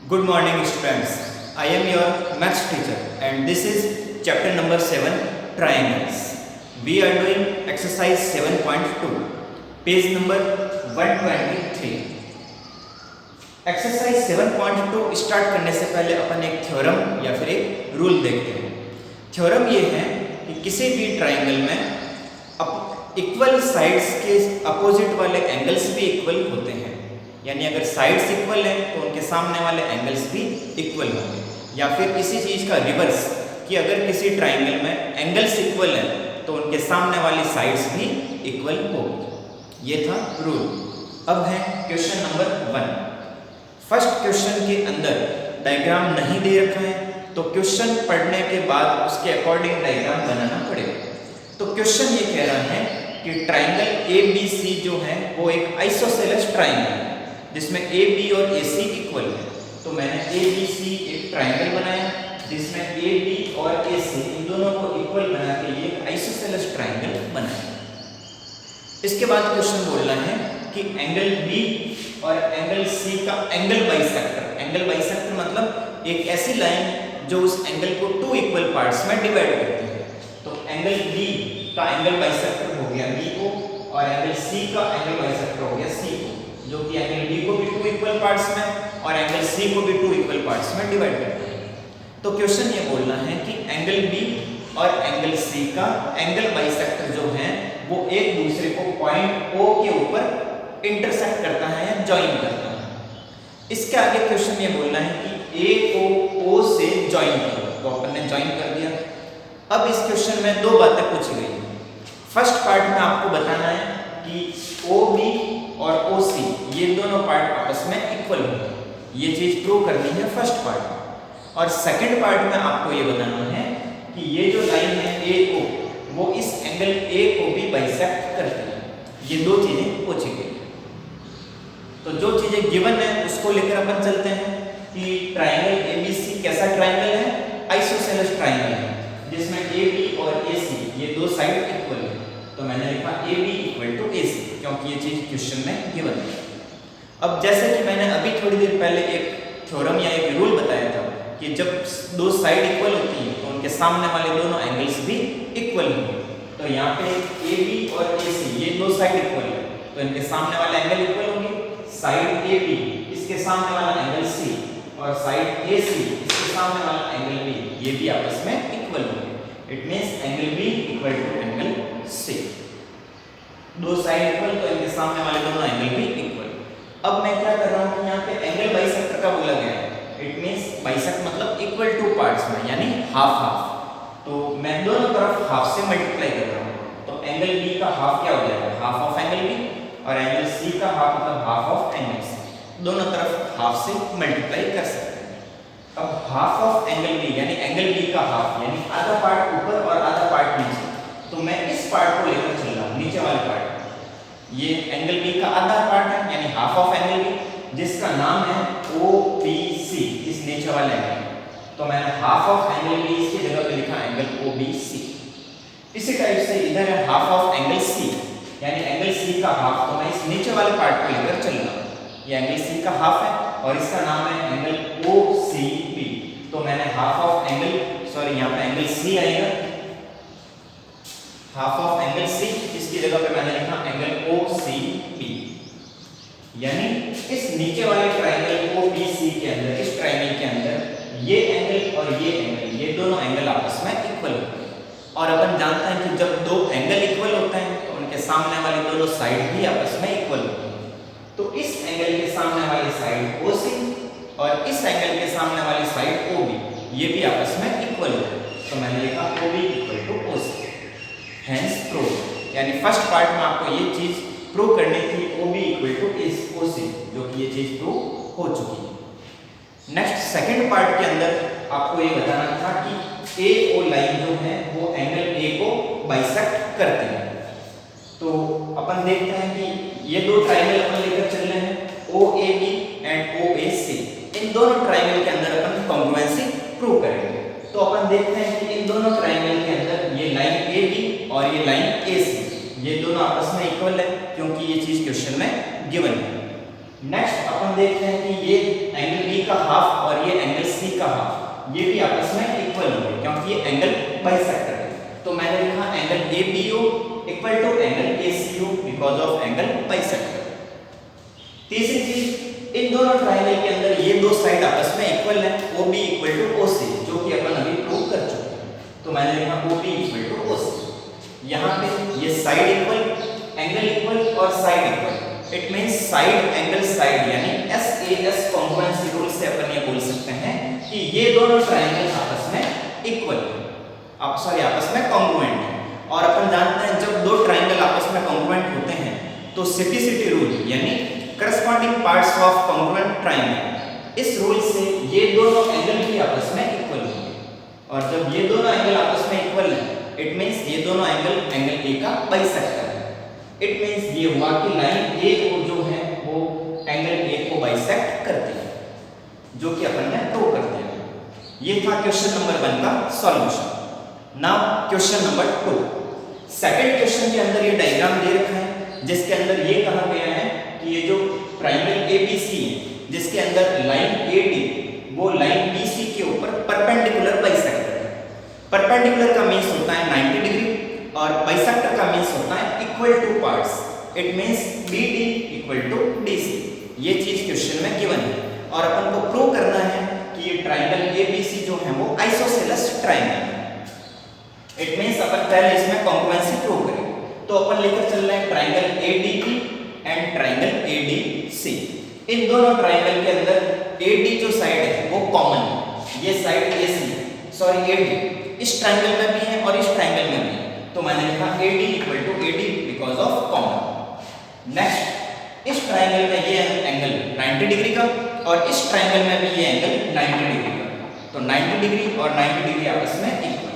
Good morning, students. I am your maths teacher, and this is chapter number 7 Triangles. We are doing exercise 7.2, page number 123. Exercise 7.2 start करने से पहले अपन एक theorem या फिर एक rule देखते हैं। थ्योरम ये है कि किसी भी ट्राइंगल में इक्वल साइड्स के अपोजिट वाले एंगल्स भी इक्वल होते हैं, यानी अगर साइड्स इक्वल हैं तो उनके सामने वाले एंगल्स भी इक्वल होंगे। या फिर इसी चीज़ का रिवर्स कि अगर किसी ट्राइंगल में एंगल्स इक्वल हैं तो उनके सामने वाली साइड्स भी इक्वल होगी। ये था रूल। अब है क्वेश्चन नंबर 1। फर्स्ट क्वेश्चन के अंदर डायग्राम नहीं दे रखा है, तो क्वेश्चन पढ़ने के बाद उसके अकॉर्डिंग डायग्राम बनाना पड़ेगा। तो क्वेश्चन ये कह रहा है कि ट्राइंगल ABC जो है वो एक आइसोसेलेस ट्राइंगल है जिसमें AB और AC इक्वल है। तो मैंने ABC एक ट्राइंगल बनाया जिसमें AB और AC इन दोनों को इक्वल बना के ये एक आइसोसेलेस ट्राइंगल बनाया। इसके बाद क्वेश्चन बोलना है कि एंगल B और एंगल C का एंगल बाइसेक्टर। एंगल बाइसेक्टर मतलब एक ऐसी लाइन जो उस एंगल को 2 इक्वल पार्ट्स में डिवाइड करती है। तो एंगल B का एंगल बाइसेक्टर हो गया B को, और एंगल C का एंगल बाइसेक्टर हो गया C को, जो कि एंगल B को भी 2 इक्वल पार्ट्स में और एंगल C को भी 2 इक्वल पार्ट्स में डिवाइड करता है। तो क्वेश्चन ये बोलना है कि एंगल B और एंगल C का एंगल बाइसेक्टर जो है वो एक दूसरे को पॉइंट O के ऊपर इंटरसेक्ट करता है या ज्वाइन करता है। इसके आगे क्वेश्चन ये बोलना है कि A को O से ज्वाइन करो, तो अपन ने ज्वाइन कर दिया। अब इस क्वेश्चन में 2 बातें पूछी गई हैं। फर्स्ट पार्ट में आपको बताना है कि OB और OC ये दोनों पार्ट आपस में इक्वल होंगे, ये चीज प्रूव करनी है फर्स्ट पार्ट में। और सेकंड पार्ट में आपको ये बताना है कि ये जो लाइन है AO वो इस एंगल A को भी बाइसेक्ट करती है। ये 2 चीजें पूछी गई। तो जो चीजें गिवन है उसको लेकर अपन चलते हैं कि ट्राइंगल ABC कैसा ट्राइंगल है, आइसोसेलेस ट्राइंगल है जिसमें AB और AC ये 2 साइड इक्वल है। तो मैंने लिखा AB इक्वल टू AC क्योंकि ये चीज क्वेश्चन में गिवन है। अब जैसे कि मैंने अभी थोड़ी देर पहले एक थ्योरम या एक रूल बताया था कि जब 2 साइड इक्वल होती है तो उनके सामने वाले दोनों एंगल्स भी इक्वल होंगे। तो यहाँ पे AB और AC ये 2 साइड इक्वल है तो इनके सामने वाले एंगल इक्वल होंगे। साइड AB इसके सामने वाला एंगल C और साइड AC इसके सामने वाला एंगल B ये भी आपस में इक्वल होंगे। It means angle B equal to angle C। 2 side equal तो इनके सामने वाले दोनों एंगल भी इक्वल। अब मैं क्या कर रहा हूँ कि यहाँ पे एंगल बाइसेक्टर का बोला गया है। इट मींस बाइसेक्ट मतलब इक्वल टू पार्ट्स में, यानी हाफ हाफ। तो मैं दोनों तरफ हाफ से मल्टीप्लाई कर रहा हूँ। तो एंगल B का हाफ क्या हो जाएगा, हाफ ऑफ एंगल B, और एंगल C का हाफ मतलब हाफ ऑफ एंगल C। दोनों तरफ हाफ से मल्टीप्लाई कर सकते हैं। अब हाफ ऑफ एंगल B यानी एंगल B का हाफ यानी आधा पार्ट ऊपर और आधा पार्ट नीचे। तो मैं इस पार्ट को लेकर चल रहा हूँ, नीचे वाले पार्ट। ये एंगल B का आधा पार्ट है यानी हाफ ऑफ एंगल B जिसका नाम है OBC, इस नीचे वाले एंगल। तो मैंने हाफ ऑफ एंगल B इसकी जगह पे लिखा एंगल OBC। इसी टाइप से इधर है हाफ ऑफ एंगल C यानी एंगल C का हाफ। तो मैं इस नीचे वाले पार्ट को लेकर चल रहा हूँ। ये एंगल C का हाफ है और इसका नाम है एंगल OCB। तो मैंने हाफ ऑफ एंगल यहाँ पे एंगल C आएगा, हाफ ऑफ एंगल C इसकी जगह पे मैंने लिखा एंगल OCB। यानी इस नीचे वाले ट्राइंगल OBC के अंदर, इस ट्राइंगल के अंदर ये एंगल और ये एंगल, ये दोनों एंगल आपस में इक्वल होते हैं। और अपन जानते हैं कि जब 2 एंगल इक्वल होते हैं तो उनके सामने वाले दोनों साइड भी आपस में इक्वल होते हैं। तो इस एंगल के सामने वाली साइड OC और इस एंगल के सामने वाली साइड OB ये भी आपस में इक्वल होते हैं। तो मैंने लिखा OB equal to OC। Hence prove, यानी फर्स्ट पार्ट में आपको ये चीज प्रूव करनी थी OB इक्वल टू OC, जो कि ये चीज प्रूव हो चुकी है। नेक्स्ट सेकंड पार्ट के अंदर आपको ये बताना था कि AO लाइन जो है वो एंगल A को बाइसेक्ट करती है। तो अपन देखते हैं कि ये 2 ट्राइंगल अपन लेकर चल रहे हैं OAB एंड OAC। इन दोनों ट्राइंगल के अंदर अपन कॉन्ग्रुएंसी प्रूव करेंगे। तो अपन देखते हैं कि इन दोनों ट्राइंगल के अंदर ये लाइन AB और ये लाइन AC ये दोनों आपस में इक्वल है क्योंकि ये चीज क्वेश्चन में गिवन है। नेक्स्ट अपन देखते हैं कि ये एंगल B का हाफ और ये एंगल सी का हाफ, ये भी आपस में इक्वल होंगे क्योंकि ये एंगल बाइसेक्टर है। तो मैंने लिखा angle ABO equal to angle ACO because of angle bisector. तीसरी चीज, इन दोनों ट्रायंगल के अंदर ये दो साइड आपस में इक्वल है, OB इक्वल टू OC, जो कि अपन अभी प्रूव कर चुके हैं। तो मैंने लिखा OB इक्वल टू OC। यहाँ पे ये साइड इक्वल, एंगल इक्वल और side equal, it means side angle side, यानी SAS कॉन्ग्रुएंसी रूल से अपन ये बोल सकते हैं कि ये दोनों ट्रायंगल आपस में इक्वल है, आपस में कॉन्ग्रुएंट है। और अपन जानते हैं जब दो ट्रायंगल आपस में कॉन्ग्रुएंट होते हैं तो सिपिसिटी रूल यानी corresponding parts of congruent triangle, इस रूल से ये दोनों एंगल भी आपस में इक्वल होंगे। और जब ये दोनों एंगल आपस में इक्वल है, इट मींस ये दोनों एंगल A का बाइसेक्टर है। इट मींस ये हुआ कि लाइन A को जो है वो एंगल A को बाइसेक्ट करती है, जो कि अपन ने प्रूव कर दिया। ये था क्वेश्चन नंबर 1 का solution. Now question number 2। Second question के अंदर ये डायग्राम दे रखा है जिसके अंदर ये कहा गया है कि ये जो ट्रायंगल ABC है जिसके अंदर लाइन AD वो लाइन BC के ऊपर परपेंडिकुलर बाइसेक्टर है। परपेंडिकुलर का मींस होता है 90 डिग्री और बाइसेक्टर का मींस होता है equal to parts, it means BD equal to DC। ये चीज क्वेश्चन में गिवन है और अपन को प्रूव करना है कि ये ट्रायंगल ABC जो है वो आइसोसेलेस ट्रायंगल है। इट मींस अपन पहले इसमें कॉन्ग्रुएंसी प्रूव करेंगे। तो अपन लेकर चल रहे हैं triangle ADB and triangle ADC। इन दोनों ट्रायंगल के अंदर AD जो साइड है वो कॉमन है, ये साइड AD इस ट्रायंगल में भी है और इस ट्रायंगल में भी है। तो मैंने लिखा AD equal to AD because of common. Next, इस ट्रायंगल में ये एंगल 90 डिग्री का और इस ट्रायंगल में भी ये एंगल 90 डिग्री का, तो 90 डिग्री और 90 डिग्री आपस में इक्वल।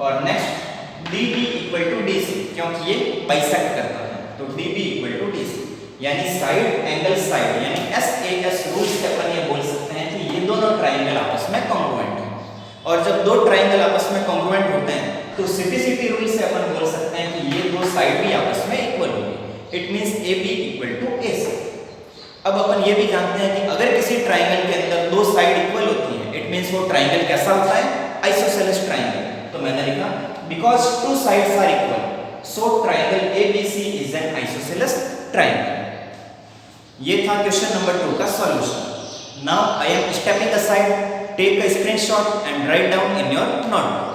और next DB equal to DC क्योंकि ये बाइसेक्ट करता है, तो DB इक्वल टू DC यानी साइड एंगल साइड यानी SAS रूल से अपन ये बोल सकते हैं कि ये दोनों ट्रायंगल आपस में कॉन्ग्रुएंट हैं। और जब दो ट्रायंगल आपस में कॉन्ग्रुएंट होते हैं तो सिपिसिटी रूल से अपन बोल सकते हैं कि ये दो साइड भी आपस में इक्वल होंगे, it means AB equal to AC। अब अपन ये भी जानते हैं कि अगर किसी ट्रायंगल के अंदर दो साइड इक्वल होती हैं, इट मींस वो ट्रायंगल कैसा होता है, आइसोसेलेस ट्रायंगल। तो मैंने लिखा because two sides are equal so triangle ABC is an isosceles triangle. ये था क्वेश्चन नंबर 2 का solution. Now I am stepping aside, take a screenshot and write down in your notebook.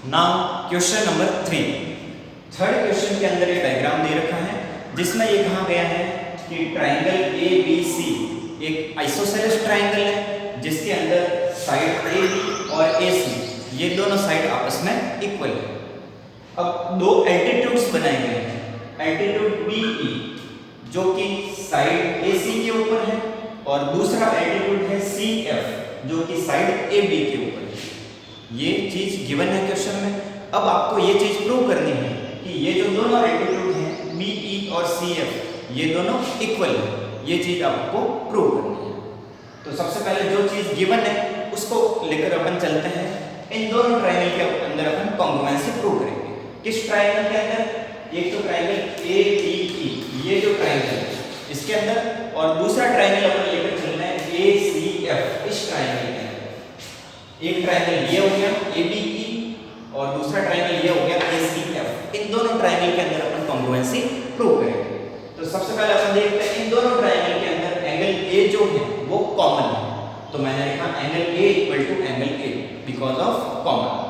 Now question number 3। Third question के अंदर ये diagram दे रखा है जिसमें ये कहा गया है कि ट्रायंगल ABC एक आइसोसेलेस ट्रायंगल है जिसके अंदर साइड AB और AC ये दोनों साइड आपस में इक्वल है। अब दो एल्टीट्यूड्स बनाए गए हैं, एल्टीट्यूड BE जो कि साइड AC के ऊपर है और दूसरा एल्टीट्यूड है CF जो कि साइड AB के ऊपर है। ये चीज गिवन है क्वेश्चन में। अब आपको ये चीज प्रूव करनी है कि ये जो दोनों एल्टीट्यूड हैं BE और CF ये दोनों इक्वल है, ये चीज आपको प्रूव करनी है। तो सबसे पहले जो चीज गिवन है उसको लेकर अपन चलते हैं। इन दोनों ट्रायंगल के अंदर अपन कॉन्ग्रुएंसी प्रूव करेंगे। किस ट्रायंगल के अंदर? एक तो ट्रायंगल ABE ये जो ट्रायंगल है इसके अंदर, और दूसरा ट्रायंगल अपन लेकर चल रहे हैं ACF इस ट्रायंगल के अंदर। एक ट्रायंगल ये हो गया ABE और दूसरा ट्रायंगल ये हो गया ACF। इन दोनों ट्रायंगल के अंदर अपन कॉन्ग्रुएंसी प्रूव करेंगे। तो सबसे पहले अपन देखते हैं इन दोनों ट्रायंगल के अंदर एंगल A जो है वो कॉमन है। तो मैंने लिखा angle A equal to angle A because of common.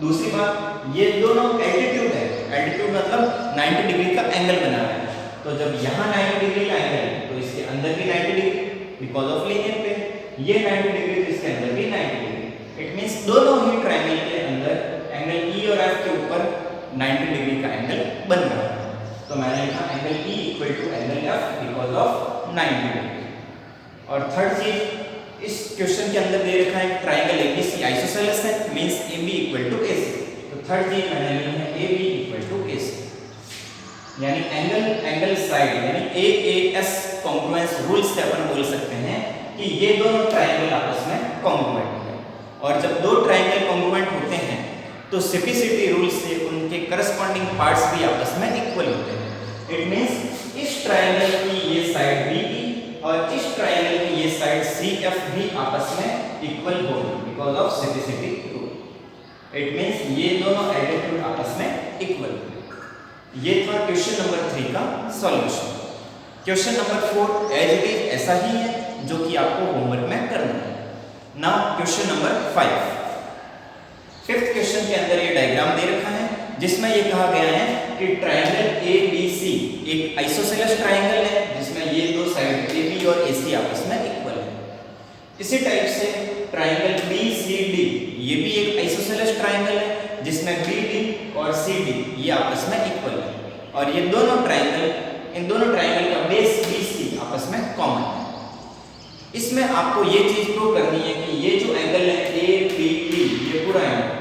दूसरी बात, ये दोनों एल्टीट्यूड है, एल्टीट्यूड मतलब 90 डिग्री का एंगल बना है। तो जब यहाँ 90 डिग्री का एंगल है तो इसके अंदर भी 90 degree because of linear pair. ये 90 डिग्री तो इसके अंदर भी 90 डिग्री। इट मींस दोनों ही ट्रायंगल के अंदर एंगल E और F के ऊपर 90 डिग्री का एंगल बन रहा है। तो मैंने लिखा angle E equal to angle F because of 90 degree. और थर्ड चीज, इस क्वेश्चन के अंदर दे रखा है ट्रायंगल ABC आइसोसेलेस है, means AB equal to AC। तो थर्ड चीज मैंने ली है AB इक्वल टू AC, यानी एंगल साइड यानी AAS कॉन्ग्रुएंस रूल से अपन बोल सकते हैं कि ये दोनों ट्रायंगल आपस में कॉन्ग्रुएंट है। और जब दो ट्रायंगल कॉन्ग्रुएंट होते हैं तो सिपिसिटी रूल से उनके करस्पॉन्डिंग पार्ट्स भी आपस में इक्वल होते हैं। इट मींस इस ट्रायंगल की ये साइड BE और इस ट्रायंगल की ये साइड CF भी आपस में इक्वल होगी because of CPCT rule. It means ये दोनों एल्टीट्यूड आपस में इक्वल होंगे। ये था क्वेश्चन नंबर 3 का solution. Question number 4 as it is ऐसा ही है जो कि आपको होमवर्क में करना है। Now question number 5। Fifth question के अंदर ये डायग्राम दे रखा है जिसमें ये कहा गया है कि ट्रायंगल ABC एक आइसोसेलेस ट्रायंगल है जिसमें ये दो साइड AB और AC आपस में इक्वल है। इसी टाइप से ट्रायंगल BCD ये भी एक आइसोसेलेस ट्रायंगल है जिसमें BD और CD ये आपस में इक्वल है और ये दोनों ट्रायंगल इन दोनों ट्रायंगल का बेस BC आपस में कॉमन है। इसमें आपको ये चीज प्रूव करनी है कि ये जो एंगल है ABD ये पूरा एंगल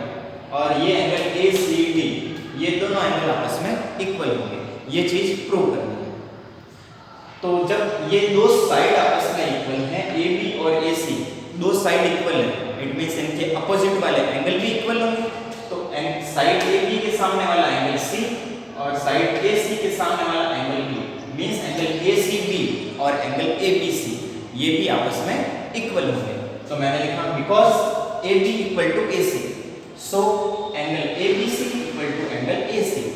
और ये एंगल ACD ये दोनों एंगल आपस में इक्वल होंगे। ये चीज प्रूव करनी है। तो जब ये दो साइड आपस में इक्वल हैं AB और AC दो साइड इक्वल है इट मींस इनके अपोजिट वाले एंगल भी इक्वल होंगे। तो साइड AB के सामने वाला एंगल C और साइड AC के सामने वाला angle B means angle ACB और एंगल ABC ये भी आपस में इक्वल होंगे। तो मैंने लिखा because AB equal to AC so angle ABC equal to angle AC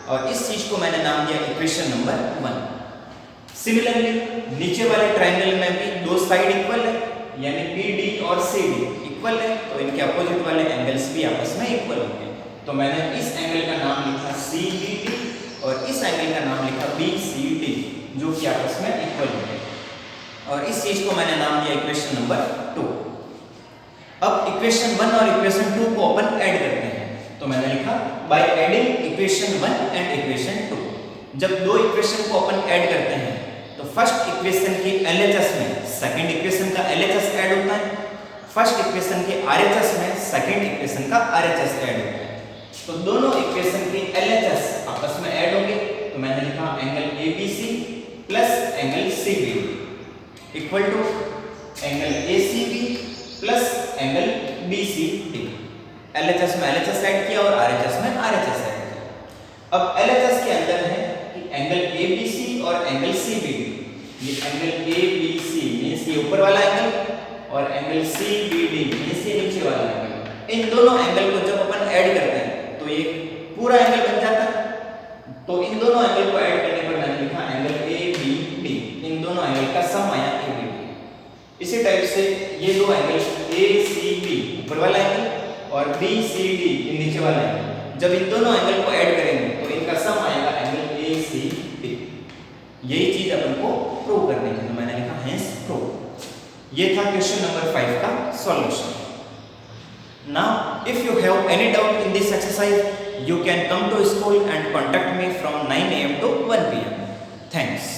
और इस चीज को मैंने नाम दिया इक्वेशन नंबर 1। सिमिलरली नीचे वाले ट्रायंगल में भी दो साइड इक्वल है यानी BD और CD इक्वल है तो इनके अपोजिट वाले एंगल्स भी आपस में इक्वल होंगे। तो मैंने इस एंगल का नाम लिखा CBD और इस एंगल का नाम लिखा BCD जो कि आपस में इक्वल होंगे और इस चीज को मैंने नाम दिया इक्वेशन नंबर 2। अब इक्वेशन 1 और इक्वेशन 2 को अपन ऐड करते हैं। तो मैंने लिखा by adding equation 1 and equation 2। जब दो इक्वेशन को अपन ऐड करते हैं तो फर्स्ट इक्वेशन के LHS में सेकंड इक्वेशन का LHS ऐड होता है, फर्स्ट इक्वेशन के RHS में सेकंड इक्वेशन का RHS ऐड होता है। तो दोनों इक्वेशन के LHS आपस में ऐड होंगे। तो मैंने लिखा angle ABC plus angle CBD equal to angle ACB plus angle BCD। LHS में LHS ऐड किया और RHS में RHS ऐड किया। अब LHS के अंदर है कि एंगल ABC और एंगल CBD। ये एंगल ABC मींस ये ऊपर वाला एंगल और एंगल CBD मींस ये नीचे वाला एंगल। इन दोनों एंगल को जब अपन ऐड करते हैं तो ये पूरा एंगल बन जाता है। तो इन दोनों एंगल को ऐड करने पर मैंने लिखा एंगल ABD। इन दोनों एंगल का सम आया ABD। इसी टाइप से ये दो एंगल ACB ऊपर वाला एंगल और BCD नीचे वाला एंगल जब इन दोनों एंगल को ऐड करेंगे तो इनका सम आएगा एंगल ACB। यही चीज अपन को प्रूव करनी है तो मैंने लिखा हेंस प्रूव। ये था क्वेश्चन नंबर 5 का solution. Now if you have any doubt in this exercise you can come to school and contact me from 9 AM to 1 PM. Thanks.